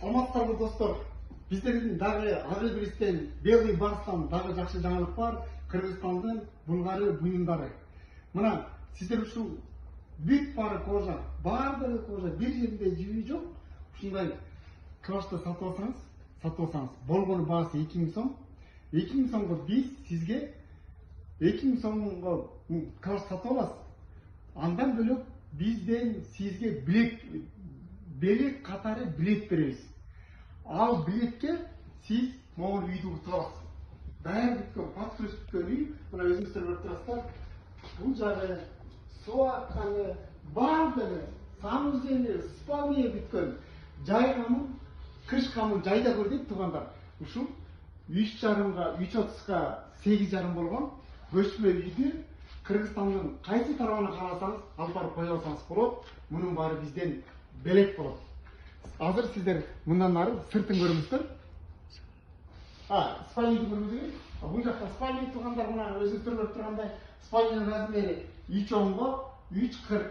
Саламатсыздарбы достор. Биздердин дагы Агрибристен Белый Барстан дагы жакшы жаңылык бар. Кыргызстандын булгары буюмдары. Мына сиздер ушул бүт бары кожа, баардыгы кожа, бир жеринде жиби жок. Ушундай калашты сатып алсаңыз, болгону баасы 2000 сом. 2000 сомго биз сизге 2000 сомго калаш сатып аласыз. Андан бөлөк бизден сизге белек катары билет беребиз. Ал билетке сиз могул үйдү утуп аласыз. Даяр бүткөн, патрус бүткөн үй, мына өзүңүздөр көрүп турасыздар. Бул жагы суу акканы, баардыгы, санузели, спальня бүткөн. Жайгамын, кыш камын жайда көр дейт туугандар. Ушул 3,5га, 3,30га 8,5 болгон көчмө үйдү Кыргызстандын кайсы тарабына карасаңыз, алып барып кое алсаңыз болот. Мунун баары бизден белек болот. Азыр сиздер мындан ары сыртын көрүңүздөр. Спальняны көрүңүздөр. Бул жакта спальня тургандар, мына өзүңүздөр көрүп тургандай, спальнянын размери 3,10го 3,40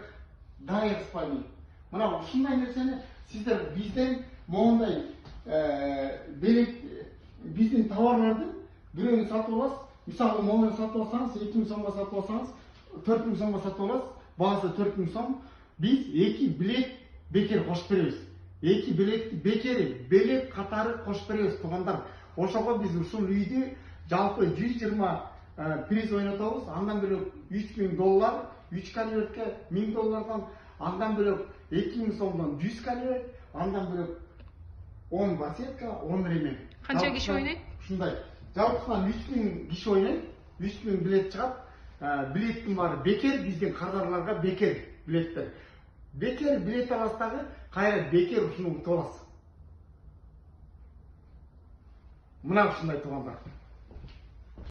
дайыр спальня. Мына ушундай нерсени сиздер бизден моундай белек, биздин товарларды бирөөнү сатып аласыз. Мисалы, моуну сатып алсаңыз, 2000 сомго сатып алсаңыз, 4000 сомго сатып аласыз. Баасы 4000 сом. Биз 2 билет бекер кошуп беребиз. 2 билетти бекери, белек катары кошуп беребиз туугандар. Ошого биз ушул үйдү жалпы 120 приз ойнотобуз. Андан бөлөк $3000, 3 калиберге $1000, андан бөлөк 2000 сомдон 100 калибер, андан бөлөк 10 басетка, 10 ремень. Канча киши ойнойт? Ушундай. Жалпысынан 3000 киши ойнойт, 3000 билет чыгат. Билеттин баары бекер, биздин кардарларга бекер билеттер. Бекер билет аласыз дагы, кайра бекер ушуну утуп аласыз. Мына ушундай туугандар.